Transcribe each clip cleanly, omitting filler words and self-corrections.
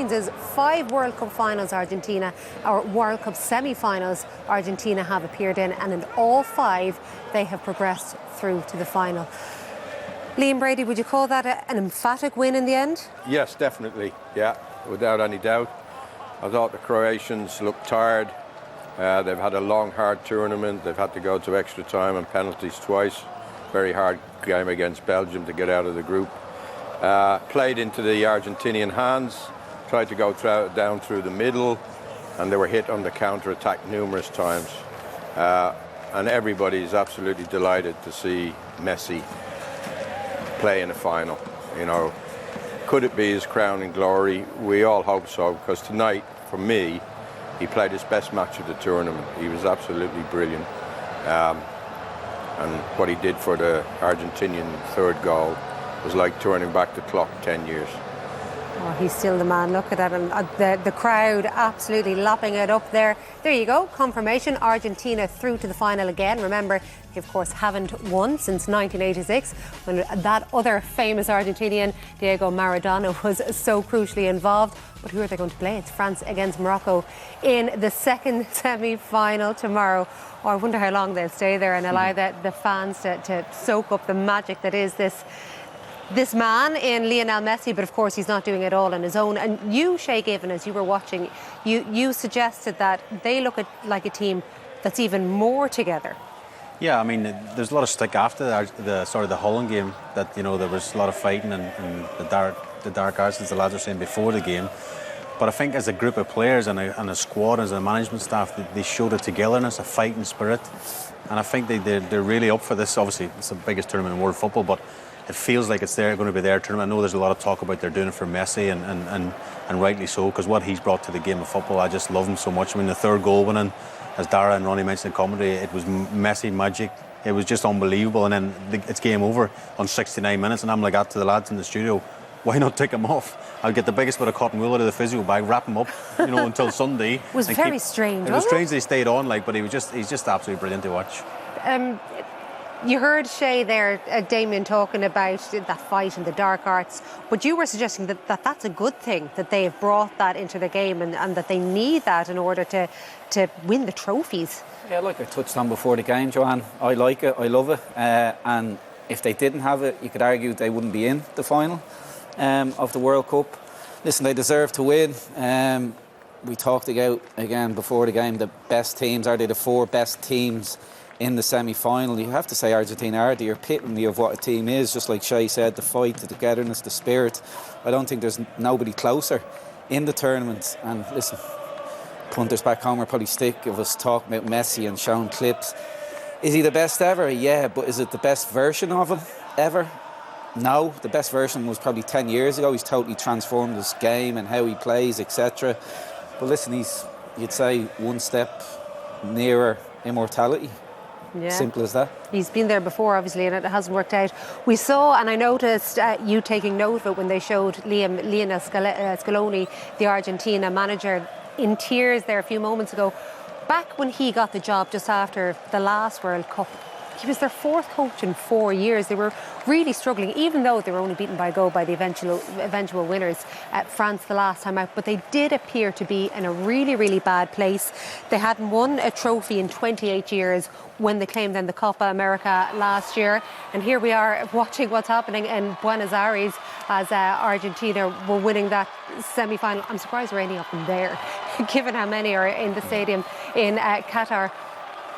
means is 5 World Cup finals Argentina, or World Cup semi-finals Argentina have appeared in, and in all 5 they have progressed through to the final. Liam Brady, would you call that an emphatic win in the end? Yes, definitely, yeah, without any doubt. I thought the Croatians looked tired. They've had a long, hard tournament. They've had to go to extra time and penalties twice. Very hard game against Belgium to get out of the group. Played into the Argentinian hands, tried to go down through the middle, and they were hit on the counter-attack numerous times. And everybody's absolutely delighted to see Messi play in a final. You know, could it be his crowning glory? We all hope so, because tonight, for me, he played his best match of the tournament. He was absolutely brilliant. And what he did for the Argentinian third goal was like turning back the clock 10 years. Oh, he's still the man. Look at that. And the crowd absolutely lapping it up there. There you go. Confirmation. Argentina through to the final again. Remember, they, of course, haven't won since 1986, when that other famous Argentinian, Diego Maradona, was so crucially involved. But who are they going to play? It's France against Morocco in the second semi-final tomorrow. Oh, I wonder how long they'll stay there and allow the fans to soak up the magic that is this man in Lionel Messi. But of course he's not doing it all on his own. And you, Shay Given, as you were watching, you suggested that they look like a team that's even more together. Yeah, I mean, there's a lot of stick after the Holland game, that, you know, there was a lot of fighting and the dark arts, as the lads were saying before the game. But I think as a group of players and a squad, as a management staff, they showed a togetherness, a fighting spirit. And I think they're really up for this. Obviously, it's the biggest tournament in world football, but it feels like it's going to be their tournament. I know there's a lot of talk about they're doing it for Messi, and rightly so, because what he's brought to the game of football, I just love him so much. I mean, the third goal winning, as Dara and Ronnie mentioned in commentary, it was Messi magic. It was just unbelievable. And then it's game over on 69 minutes, and I'm like that to the lads in the studio. Why not take him off? I'll get the biggest bit of cotton wool out of the physio bag, wrap him up, you know, until Sunday. It was very strange. It was strange they stayed on, but he's just absolutely brilliant to watch. You heard Shay there, Damien, talking about that fight in the dark arts, but you were suggesting that that's a good thing, that they've brought that into the game and that they need that in order to win the trophies. Yeah, like I touched on before the game, Joanne, I like it, I love it, and if they didn't have it, you could argue they wouldn't be in the final of the World Cup. Listen, they deserve to win. We talked about, again, before the game, the best teams. Are they the 4 best teams in the semi-final? You have to say Argentina are the epitome of what a team is. Just like Shay said, the fight, the togetherness, the spirit. I don't think there's nobody closer in the tournament. And listen, punters back home are probably sick of us talking about Messi and showing clips. Is he the best ever? Yeah, but is it the best version of him ever? No, the best version was probably 10 years ago. He's totally transformed his game and how he plays, etc. But listen, he's, you'd say, one step nearer immortality. Yeah. Simple as that. He's been there before, obviously, and it hasn't worked out. We saw, and I noticed you taking note of it when they showed Lionel Scaloni, the Argentina manager, in tears there a few moments ago. Back when he got the job just after the last World Cup, he was their 4th coach in 4 years. They were really struggling, even though they were only beaten by a goal by the eventual winners, France the last time out. But they did appear to be in a really, really bad place. They hadn't won a trophy in 28 years when they claimed then the Copa America last year. And here we are watching what's happening in Buenos Aires as Argentina were winning that semi-final. I'm surprised there are any of them there, given how many are in the stadium in Qatar.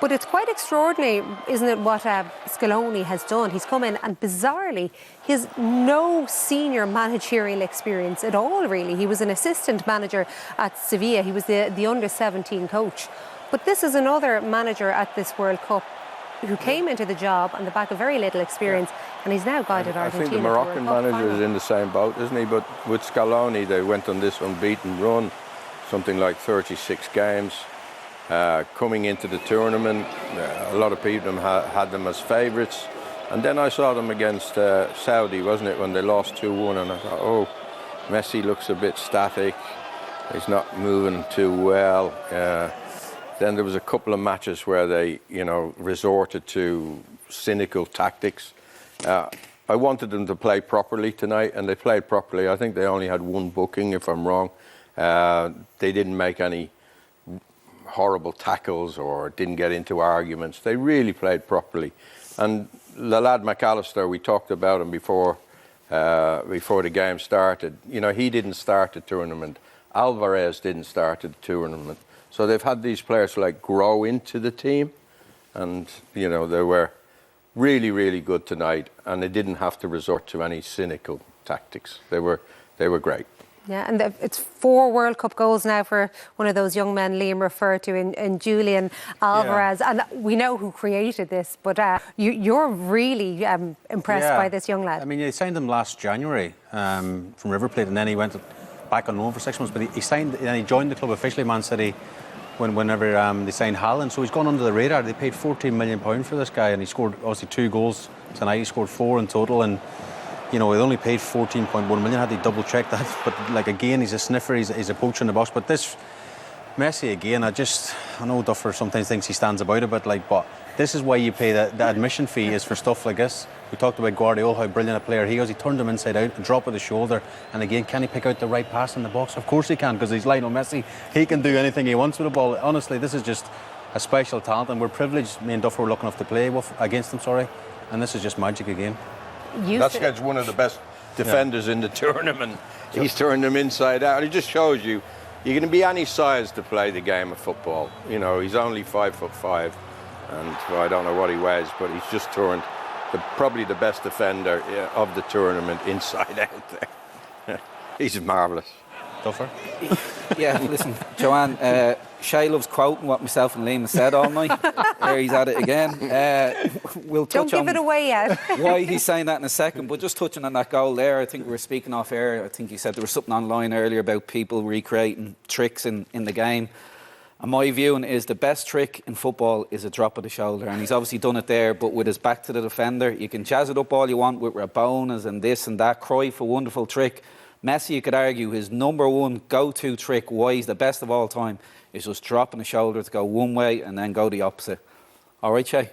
But it's quite extraordinary, isn't it, what Scaloni has done? He's come in and bizarrely, he has no senior managerial experience at all, really. He was an assistant manager at Sevilla. He was the under-17 coach. But this is another manager at this World Cup who came into the job on the back of very little experience, and he's now guided Argentina. I think the Moroccan manager is in the same boat, isn't he? But with Scaloni, they went on this unbeaten run, something like 36 games. Coming into the tournament, a lot of people had them as favourites. And then I saw them against Saudi, wasn't it, when they lost 2-1, and I thought, oh, Messi looks a bit static. He's not moving too well. Then there was a couple of matches where they, you know, resorted to cynical tactics. I wanted them to play properly tonight, and they played properly. I think they only had 1 booking, if I'm wrong. They didn't make any horrible tackles or didn't get into arguments. They really played properly. And the lad McAllister, we talked about him before the game started. You know, he didn't start the tournament. Alvarez didn't start the tournament. So they've had these players like grow into the team, and you know they were really, really good tonight, and they didn't have to resort to any cynical tactics. They were great. Yeah, and it's 4 World Cup goals now for one of those young men Liam referred to in Julian Alvarez. Yeah. And we know who created this, but you're really impressed by this young lad. I mean, he signed him last January from River Plate, and then he went back on loan for 6 months. But he signed, and he joined the club officially, Man City, whenever they signed Haaland. So he's gone under the radar. They paid £14 million for this guy, and he scored obviously 2 goals tonight. He scored 4 in total, and you know, they only paid 14.1 million. Had they double checked that? But like again, he's a sniffer. He's a poacher in the box. But this Messi again, I know Duffer sometimes thinks he stands about it, but this is why you pay the admission fee is for stuff like this. We talked about Guardiola, how brilliant a player he was. He turned him inside out, a drop of the shoulder, and again, can he pick out the right pass in the box? Of course he can, because he's Lionel Messi. He can do anything he wants with the ball. Honestly, this is just a special talent, and we're privileged. Me and Duffer were lucky enough to play against him. And this is just magic again. That guy's one of the best defenders in the tournament. He's turned them inside out. It just shows you can be any size to play the game of football. You know, he's only 5'5", and I don't know what he weighs, but he's just turned probably the best defender of the tournament inside out there. He's marvellous. Duffer? Yeah, listen, Joanne, Shay loves quoting what myself and Liam said all night. There he's at it again. We'll touch Don't give it away yet. Why he's saying that in a second, but just touching on that goal there, I think we were speaking off air. I think you said there was something online earlier about people recreating tricks in the game. And my viewing is the best trick in football is a drop of the shoulder, and he's obviously done it there, but with his back to the defender. You can jazz it up all you want with Rabonas and this and that. Cruyff, a wonderful trick. Messi, you could argue, his number one go-to trick, why he's the best of all time, is just dropping the shoulder to go one way and then go the opposite. All right, Shay?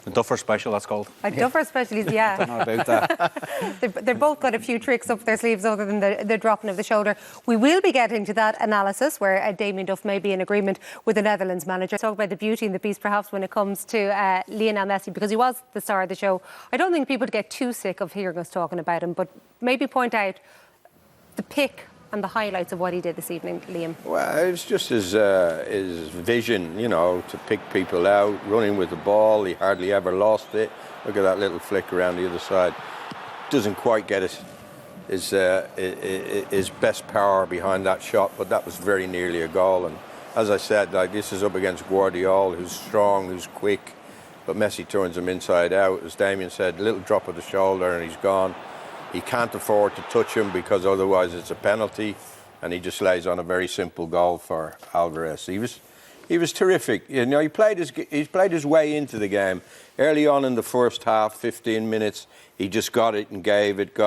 The Duffer special, that's called. A Duffer special, yeah. I don't know about that. They've both got a few tricks up their sleeves other than the dropping of the shoulder. We will be getting to that analysis where Damien Duff may be in agreement with the Netherlands manager. Talk about the beauty and the beast perhaps when it comes to Lionel Messi, because he was the star of the show. I don't think people get too sick of hearing us talking about him, but maybe point out the pick and the highlights of what he did this evening, Liam. Well, it was just his vision, you know, to pick people out, running with the ball. He hardly ever lost it. Look at that little flick around the other side. Doesn't quite get his best power behind that shot, but that was very nearly a goal. And as I said, this is up against Guardiola, who's strong, who's quick, but Messi turns him inside out. As Damien said, a little drop of the shoulder and he's gone. He can't afford to touch him because otherwise it's a penalty, and he just lays on a very simple goal for Alvarez. He was terrific. You know, he played his way into the game. Early on in the first half, 15 minutes, he just got it and gave it,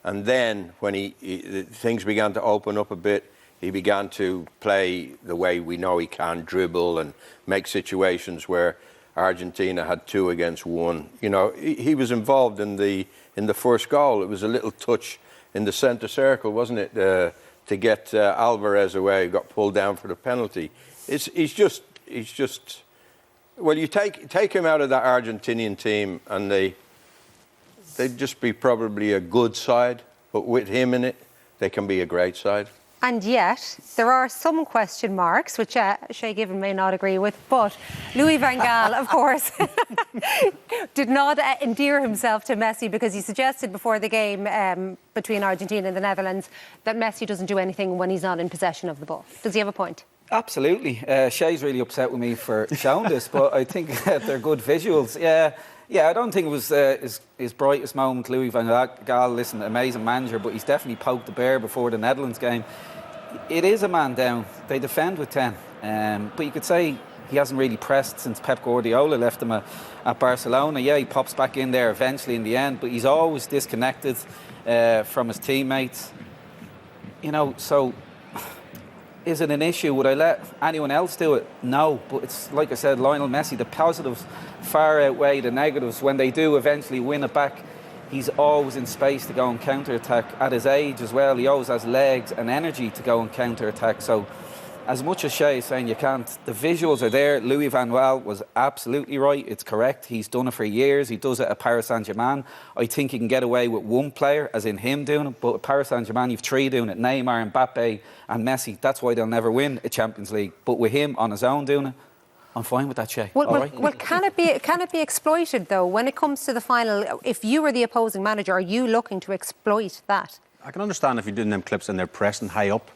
and then when things began to open up a bit, he began to play the way we know he can, dribble and make situations where Argentina had 2 against 1. You know, he was involved in the first goal. It was a little touch in the centre circle, wasn't it, to get Alvarez away, got pulled down for the penalty. He's just. Well, you take him out of that Argentinian team, and they'd just be probably a good side. But with him in it, they can be a great side. And yet, there are some question marks, which Shay Given may not agree with, but Louis van Gaal, of course, did not endear himself to Messi because he suggested before the game between Argentina and the Netherlands that Messi doesn't do anything when he's not in possession of the ball. Does he have a point? Absolutely. Shay's really upset with me for showing this, but I think they're good visuals. Yeah, I don't think it was his brightest moment, Louis van Gaal. Listen, amazing manager, but he's definitely poked the bear before the Netherlands game. It is a man down. They defend with 10. But you could say he hasn't really pressed since Pep Guardiola left him at Barcelona. Yeah, he pops back in there eventually in the end, but he's always disconnected from his teammates. You know, so is it an issue? Would I let anyone else do it? No, but it's like I said, Lionel Messi, the positives far outweigh the negatives. When they do eventually win it back, he's always in space to go and counter-attack. At his age as well, he always has legs and energy to go and counter-attack. So as much as Shay is saying you can't, the visuals are there. Louis van Gaal was absolutely right. It's correct. He's done it for years. He does it at Paris Saint-Germain. I think he can get away with one player, as in him doing it. But at Paris Saint-Germain, you've three doing it: Neymar, Mbappe and Messi. That's why they'll never win a Champions League. But with him on his own doing it, I'm fine with that, Shay. Well, can it be exploited, though, when it comes to the final? If you were the opposing manager, are you looking to exploit that? I can understand if you're doing them clips and they're pressing high up,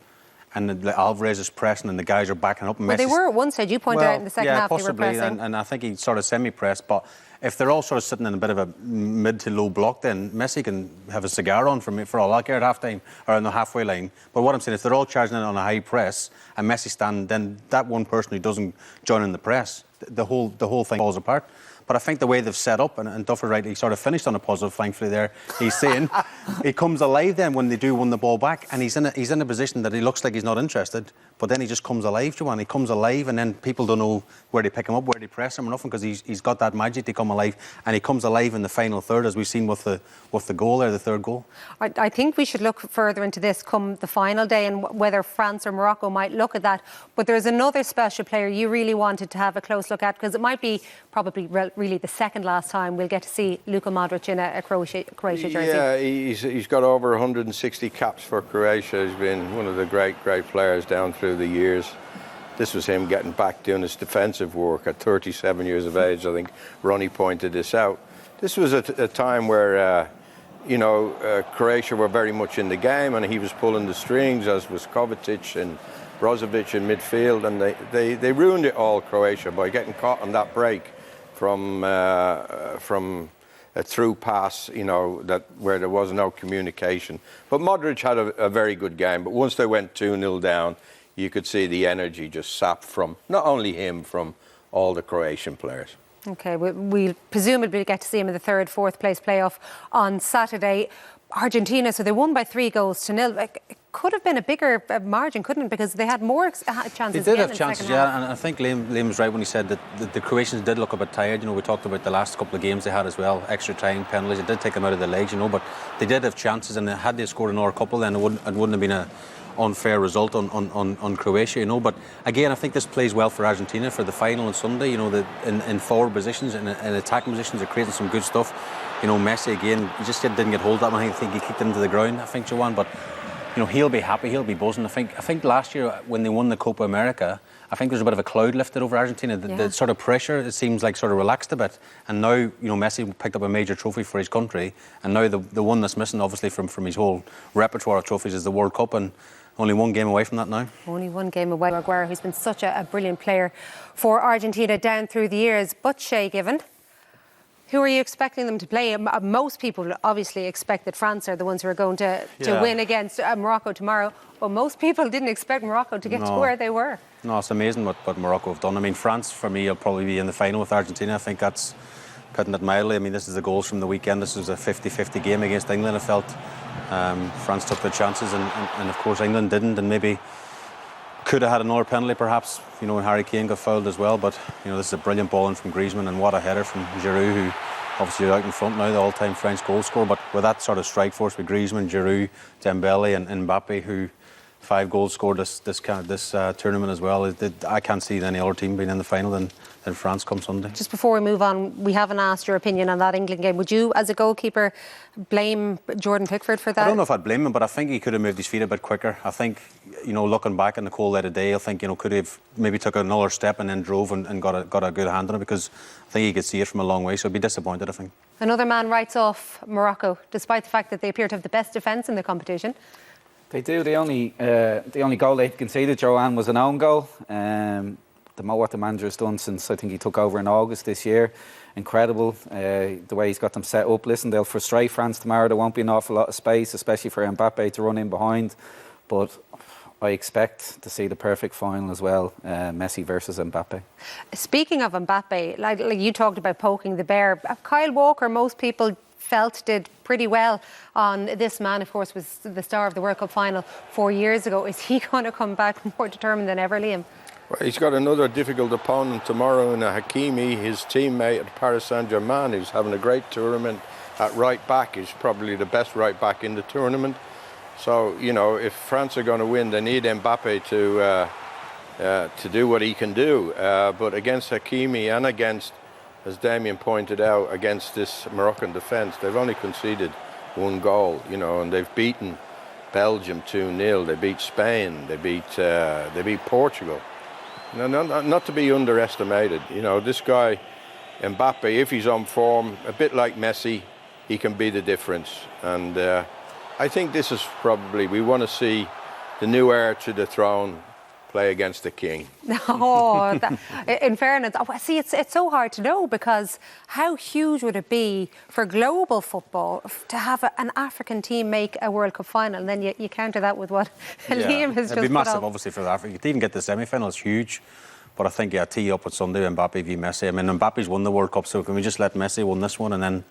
and the Alvarez is pressing and the guys are backing up. And well, they were at one stage. You pointed out in the second half possibly, they were pressing. and I think he sort of semi-pressed. But if they're all sort of sitting in a bit of a mid to low block, then Messi can have a cigar on for all I care at half-time or on the halfway line. But what I'm saying is, if they're all charging in on a high press and Messi standing, then that one person who doesn't join in the press, the whole thing falls apart. But I think the way they've set up, and Duffer rightly sort of finished on a positive, thankfully, there. He's saying he comes alive then when they do win the ball back, and he's in a position that he looks like he's not interested, but then he just comes alive, Joanne. He comes alive, and then people don't know where they pick him up, where they press him or nothing, because he's got that magic to come alive, and he comes alive in the final third, as we've seen with the goal there, the third goal. I think we should look further into this come the final day, and whether France or Morocco might look at that. But there's another special player you really wanted to have a close look at, because it might be probably really the second last time we'll get to see Luka Modric in a Croatia jersey. Yeah, he's got over 160 caps for Croatia. He's been one of the great players down through the years. This was him getting back doing his defensive work at 37 years of age. I think Ronnie pointed this out. This was a time where Croatia were very much in the game, and he was pulling the strings, as was Kovacic and Brozovic in midfield, and they ruined it all, Croatia, by getting caught on that break from a through pass, where there was no communication. But Modric had a very good game, but once they went 2-0 down, you could see the energy just sapped from not only him, from all the Croatian players. OK, we'll presumably get to see him in the third, fourth place playoff on Saturday. Argentina, so they won by 3-0. It could have been a bigger margin, couldn't it? Because they had more chances. They did have chances, yeah. And I think Liam was right when he said that the Croatians did look a bit tired. We talked about the last couple of games they had as well. Extra time, penalties. It did take them out of their legs, but they did have chances. And had they scored another couple, then it wouldn't have been an unfair result on Croatia, But again, I think this plays well for Argentina for the final on Sunday. In forward positions and in attacking positions, they're creating some good stuff. Messi again, he just didn't get hold of that one. I think he kicked it into the ground, I think, Joanne. But he'll be happy, he'll be buzzing. I think last year when they won the Copa America, I think there's a bit of a cloud lifted over Argentina. The sort of pressure, it seems like, sort of relaxed a bit. And now, Messi picked up a major trophy for his country. And now the one that's missing, obviously, from his whole repertoire of trophies is the World Cup. And only one game away from that now. Only one game away. Aguero, who's been such a brilliant player for Argentina down through the years. But Shay Given, who are you expecting them to play? Most people obviously expect that France are the ones who are going to win against Morocco tomorrow. But most people didn't expect Morocco to get to where they were. No, it's amazing what Morocco have done. I mean, France, for me, will probably be in the final with Argentina. I think that's putting it mildly. I mean, this is the goals from the weekend. This was a 50-50 game against England, I felt. France took their chances and of course England didn't, and maybe could have had another penalty perhaps, when Harry Kane got fouled as well. But this is a brilliant ball in from Griezmann, and what a header from Giroud, who obviously out in front now, the all-time French goal scorer. But with that sort of strike force with Griezmann, Giroud, Dembele and Mbappe, who 5 goals scored this tournament as well. I can't see any other team being in the final than France come Sunday. Just before we move on, we haven't asked your opinion on that England game. Would you, as a goalkeeper, blame Jordan Pickford for that? I don't know if I'd blame him, but I think he could have moved his feet a bit quicker. I think, looking back in the cold light of day, I think, could have maybe took another step and then drove and got a good hand on it, because I think he could see it from a long way, so I'd be disappointed, I think. Another man writes off Morocco, despite the fact that they appear to have the best defence in the competition. They do. The only goal they conceded, Joanne, was an own goal. What the manager's done since I think he took over in August this year, incredible. The way he's got them set up. Listen, they'll frustrate France tomorrow. There won't be an awful lot of space, especially for Mbappe to run in behind. But I expect to see the perfect final as well, Messi versus Mbappe. Speaking of Mbappe, like you talked about poking the bear, Kyle Walker, most people felt did pretty well on this man. Of course, was the star of the World Cup final 4 years ago. Is he going to come back more determined than ever, Liam? Well, he's got another difficult opponent tomorrow in Hakimi, his teammate at Paris Saint-Germain, who's having a great tournament. at right back. He's probably the best right back in the tournament. So, you know, if France are going to win, they need Mbappe to do what he can do. But against Hakimi and against, as Damien pointed out, against this Moroccan defence, they've only conceded 1 goal, you know, and they've beaten Belgium 2-0. They beat Spain. They beat Portugal. No, not to be underestimated. You know, this guy, Mbappe, if he's on form, a bit like Messi, he can be the difference. And I think this is probably, we want to see the new heir to the throne play against the king. Oh, in fairness, see, it's so hard to know, because how huge would it be for global football to have an African team make a World Cup final, and then you counter that with what Liam has just put It'd be massive, up. obviously, for Africa. To even get the semi-final is huge. But I think, yeah, tee up with Sunday, Mbappe v Messi. I mean, Mbappe's won the World Cup, so can we just let Messi win this one, and then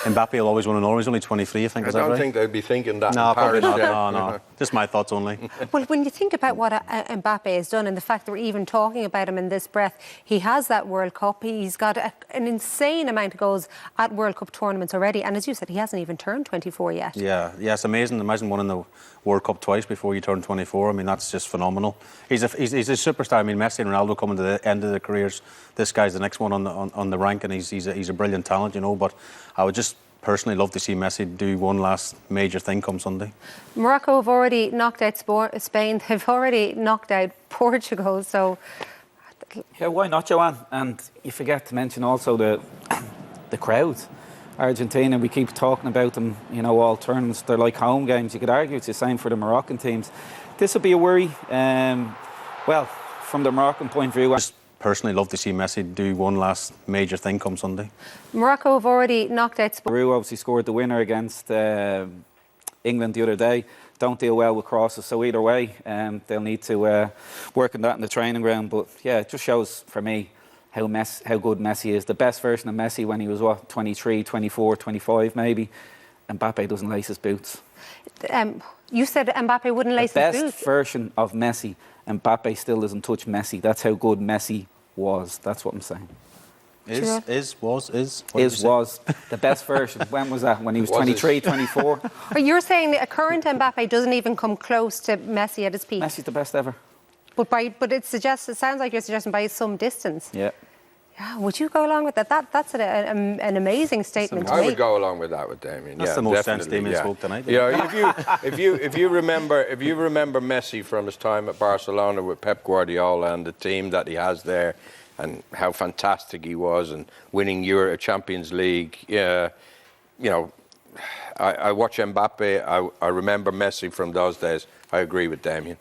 Mbappe will always win another? He's only 23, I think. I Is that right? don't think they'd be thinking that No, in probably Paris. not. No. Just my thoughts only. Well, when you think about what Mbappe has done, and the fact that we're even talking about him in this breath, he has that World Cup. He's got an insane amount of goals at World Cup tournaments already. And as you said, he hasn't even turned 24 yet. Yeah, it's amazing. Imagine winning the World Cup twice before you turn 24. I mean, that's just phenomenal. He's a superstar. I mean, Messi and Ronaldo coming to the end of their careers. This guy's the next one on the rank, and he's a brilliant talent, you know. But I would just personally love to see Messi do one last major thing come Sunday. Morocco have already knocked out Spain. They've already knocked out Portugal. So, Yeah, why not, Joanne? And you forget to mention also the crowd. Argentina, we keep talking about them, you know, all tournaments. They're like home games. You could argue it's the same for the Moroccan teams. This will be a worry. Well, from the Moroccan point of view, Just personally love to see Messi do one last major thing come Sunday. Morocco have already knocked out Spain. Peru obviously scored the winner against England the other day. Don't deal well with crosses, so either way, they'll need to work on that in the training ground. But yeah, it just shows for me how good Messi is. The best version of Messi when he was, 23, 24, 25 maybe. Mbappe doesn't lace his boots. You said Mbappe wouldn't lace his boots. The best version of Messi, Mbappe still doesn't touch Messi. That's how good Messi was. That's what I'm saying. Was the best version. When was that? When he was 23, 24? But you're saying that a current Mbappe doesn't even come close to Messi at his peak? Messi's the best ever. But it sounds like you're suggesting by some distance. Yeah. Yeah, would you go along with that? That's an amazing statement to I make. would go along with that with Damien. That's yeah, the most sense definitely, Damien spoke tonight. Yeah, if you remember Messi from his time at Barcelona with Pep Guardiola and the team that he has there, and how fantastic he was, and winning Champions League. Yeah, you know, I watch Mbappe. I remember Messi from those days. I agree with Damien.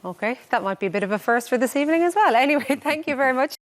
Okay, that might be a bit of a first for this evening as well. Anyway, thank you very much.